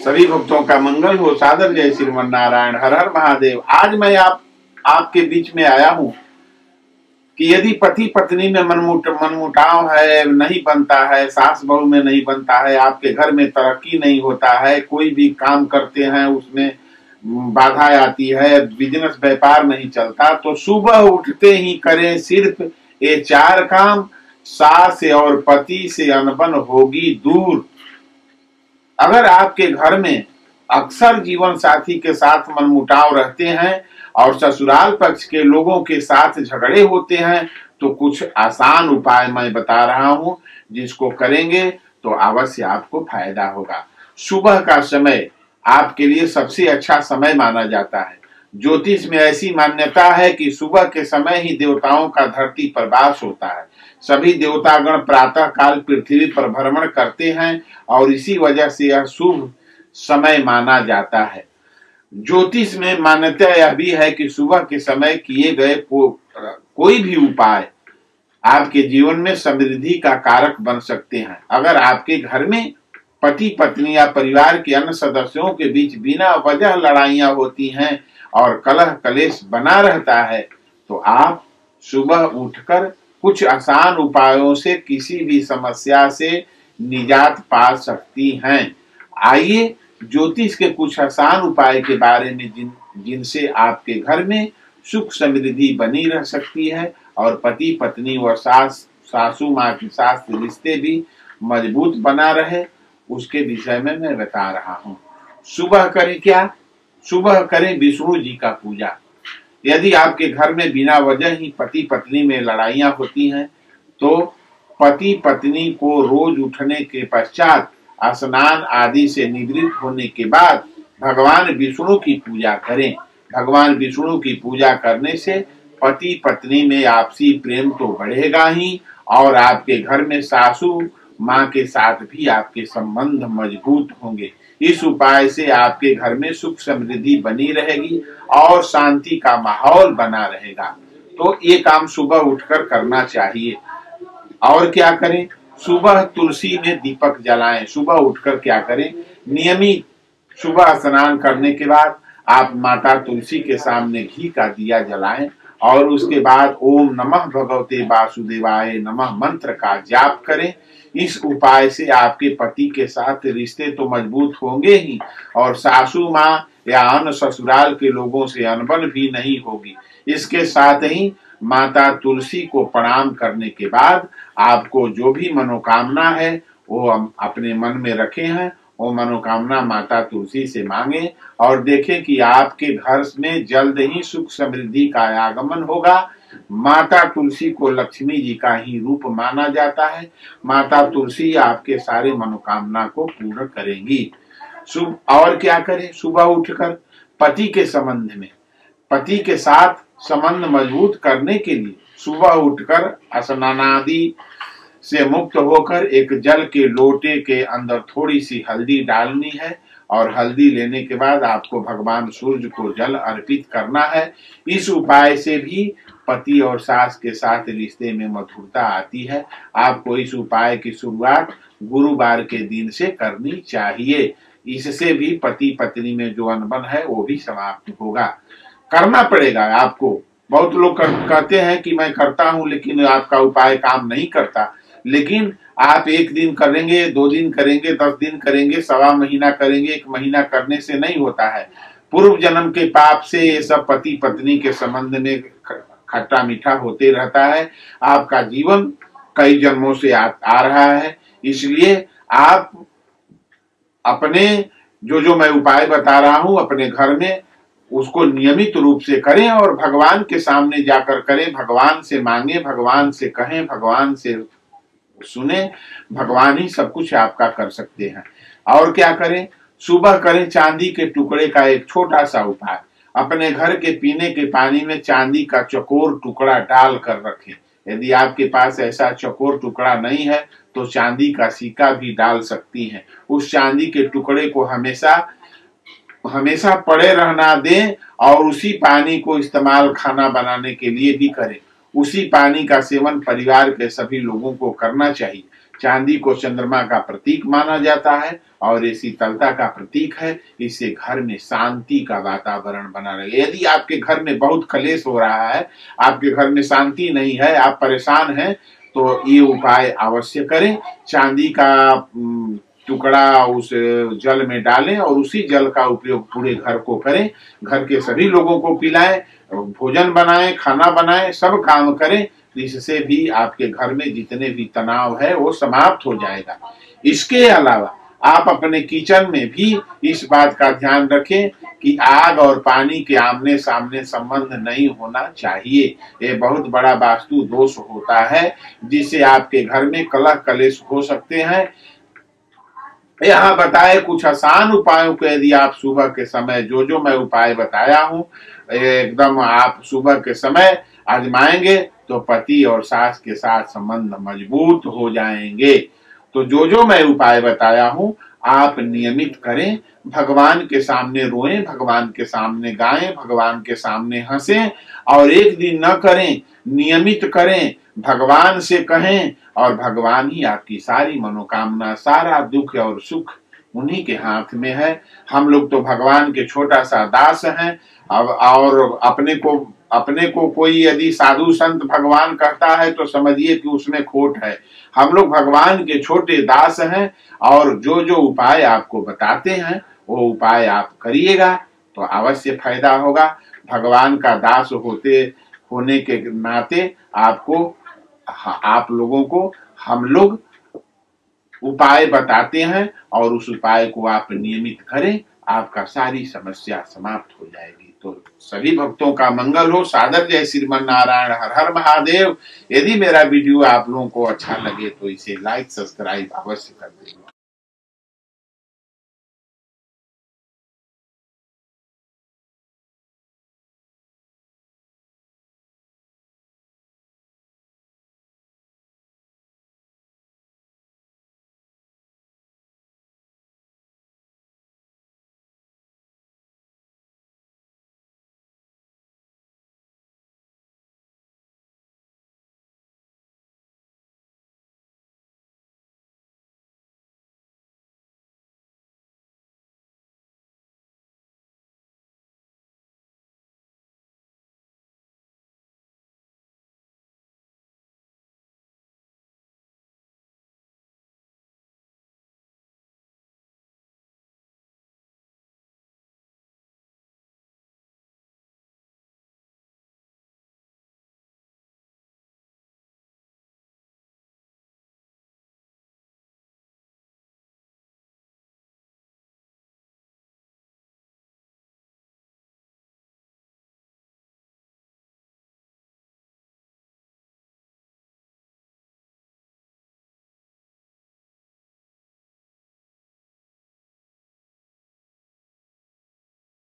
सभी भक्तों का मंगल हो। सादर जय श्रीमन नारायण। हर हर महादेव। आज मैं आपके बीच में आया हूं कि यदि पति पत्नी में मनमुटाव है, नहीं बनता है, सास बहू में नहीं बनता है, आपके घर में तरक्की नहीं होता है, कोई भी काम करते हैं उसमें बाधा आती है, बिजनेस व्यापार नहीं चलता, तो सुबह उठते ही करें सिर्फ ये 4 काम। सास और पति से अनबन होगी दूर। अगर आपके घर में अक्सर जीवन साथी के साथ मनमुटाव रहते हैं और ससुराल पक्ष के लोगों के साथ झगड़े होते हैं, तो कुछ आसान उपाय मैं बता रहा हूं, जिसको करेंगे तो अवश्य आपको फायदा होगा। सुबह का समय आपके लिए सबसे अच्छा समय माना जाता है। ज्योतिष में ऐसी मान्यता है कि सुबह के समय ही देवताओं का धरती पर वास होता है। सभी देवतागण प्रातः काल पृथ्वी पर भ्रमण करते हैं और इसी वजह से यह शुभ समय माना जाता है। ज्योतिष में मान्यता यह भी है कि सुबह के समय किए गए कोई भी उपाय आपके जीवन में समृद्धि का कारक बन सकते हैं। अगर आपके घर में पति पत्नी या परिवार के अन्य सदस्यों के बीच बिना वजह लड़ाइयां होती हैं और कलह कलेश बना रहता है, तो आप सुबह उठकर कुछ आसान उपायों से किसी भी समस्या से निजात पा सकती हैं। आइए ज्योतिष के कुछ आसान उपाय के बारे में जिनसे आपके घर में सुख समृद्धि बनी रह सकती है और पति पत्नी व सासू माँ के साथ रिश्ते भी मजबूत बना रहे, उसके विषय में मैं बता रहा हूँ। सुबह करें क्या? सुबह करें विष्णु जी का पूजा। यदि आपके घर में बिना वजह ही पति पत्नी में लड़ाइयां होती हैं, तो पति पत्नी को रोज उठने के पश्चात स्नान आदि से निवृत्त होने के बाद भगवान विष्णु की पूजा करें। भगवान विष्णु की पूजा करने से पति पत्नी में आपसी प्रेम तो बढ़ेगा ही और आपके घर में सासू माँ के साथ भी आपके संबंध मजबूत होंगे। इस उपाय से आपके घर में सुख समृद्धि बनी रहेगी और शांति का माहौल बना रहेगा। तो ये काम सुबह उठकर करना चाहिए। और क्या करें? सुबह तुलसी में दीपक जलाएं। सुबह उठकर क्या करें? नियमित सुबह स्नान करने के बाद आप माता तुलसी के सामने घी का दिया जलाएं और उसके बाद ओम नमः भगवते वासुदेवाय नमः मंत्र का जाप करें। इस उपाय से आपके पति के साथ रिश्ते तो मजबूत होंगे ही और सासू माँ या अन्य ससुराल के लोगों से अनबन भी नहीं होगी। इसके साथ ही माता तुलसी को प्रणाम करने के बाद आपको जो भी मनोकामना है वो हम अपने मन में रखे हैं, वो मनोकामना माता तुलसी से मांगे और देखें कि आपके घर में जल्द ही सुख समृद्धि का आगमन होगा। माता तुलसी को लक्ष्मी जी का ही रूप माना जाता है। माता तुलसी आपके सारे मनोकामना को पूर्ण करेंगी। और क्या करें? सुबह उठकर पति के संबंध में, पति के साथ संबंध मजबूत करने के लिए सुबह उठकर स्नानादि से मुक्त होकर एक जल के लोटे के अंदर थोड़ी सी हल्दी डालनी है और हल्दी लेने के बाद आपको भगवान सूर्य को जल अर्पित करना है। इस उपाय से भी पति और सास के साथ रिश्ते में मधुरता आती है। आपको इस उपाय की शुरुआत गुरुवार के दिन से करनी चाहिए। इससे भी पति पत्नी में जो अनबन है वो भी समाप्त होगा। करना पड़ेगा आपको। बहुत लोग कहते हैं कि मैं करता हूं लेकिन आपका उपाय काम नहीं करता। लेकिन आप 1 दिन करेंगे, 2 दिन करेंगे, 10 दिन करेंगे, सवा महीना करेंगे, 1 महीना करने से नहीं होता है। पूर्व जन्म के पाप से ये सब पति पत्नी के संबंध में खट्टा मीठा होते रहता है। आपका जीवन कई जन्मों से आ रहा है। इसलिए आप अपने जो मैं उपाय बता रहा हूं अपने घर में उसको नियमित रूप से करें और भगवान के सामने जाकर करें। भगवान से मांगे, भगवान से कहें, भगवान से सुने। भगवान ही सब कुछ आपका कर सकते हैं। और क्या करें? सुबह करें चांदी के टुकड़े का एक छोटा सा उपाय। अपने घर के पीने के पानी में चांदी का चकोर टुकड़ा डाल कर रखें। यदि आपके पास ऐसा चकोर टुकड़ा नहीं है तो चांदी का सिक्का भी डाल सकती हैं। उस चांदी के टुकड़े को हमेशा पड़े रहना दें और उसी पानी को इस्तेमाल खाना बनाने के लिए भी करें। उसी पानी का सेवन परिवार के सभी लोगों को करना चाहिए। चांदी को चंद्रमा का प्रतीक माना जाता है और ये शीतलता का प्रतीक है। इससे घर में शांति का वातावरण बना रहे। यदि आपके घर में बहुत कलेश हो रहा है, आपके घर में शांति नहीं है, आप परेशान हैं, तो ये उपाय अवश्य करें। चांदी का टुकड़ा उस जल में डालें और उसी जल का उपयोग पूरे घर को करें। घर के सभी लोगों को पिलाएं, भोजन बनाएं, खाना बनाएं, सब काम करें। इससे भी आपके घर में जितने भी तनाव है वो समाप्त हो जाएगा। इसके अलावा आप अपने किचन में भी इस बात का ध्यान रखें कि आग और पानी के आमने सामने संबंध नहीं होना चाहिए। ये बहुत बड़ा वास्तु दोष होता है जिससे आपके घर में कलह कलेश हो सकते हैं। यहाँ बताए कुछ आसान उपायों को यदि आप सुबह के समय जो मैं उपाय बताया हूँ एकदम आप सुबह के समय आजमाएंगे तो पति और सास के साथ संबंध मजबूत हो जाएंगे। तो जो मैं उपाय बताया हूँ आप नियमित करें। भगवान के सामने रोएं, भगवान के सामने गाएं, भगवान के सामने हंसें और एक दिन न करें, नियमित करें, भगवान से कहें और भगवान ही आपकी सारी मनोकामना, सारा दुख और सुख उन्हीं के हाथ में है। हम लोग तो भगवान के छोटा सा दास हैं। अब और अपने को कोई यदि साधु संत भगवान कहता है तो समझिए कि उसमें खोट है। हम लोग भगवान के छोटे दास हैं और जो उपाय आपको बताते हैं वो उपाय आप करिएगा तो अवश्य फायदा होगा। भगवान का दास होने के नाते आप लोगों को हम लोग उपाय बताते हैं और उस उपाय को आप नियमित करें, आपका सारी समस्या समाप्त हो जाएगी। तो सभी भक्तों का मंगल हो। सादर जय श्रीमन नारायण। हर हर महादेव। यदि मेरा वीडियो आप लोगों को अच्छा लगे तो इसे लाइक सब्सक्राइब अवश्य कर दें।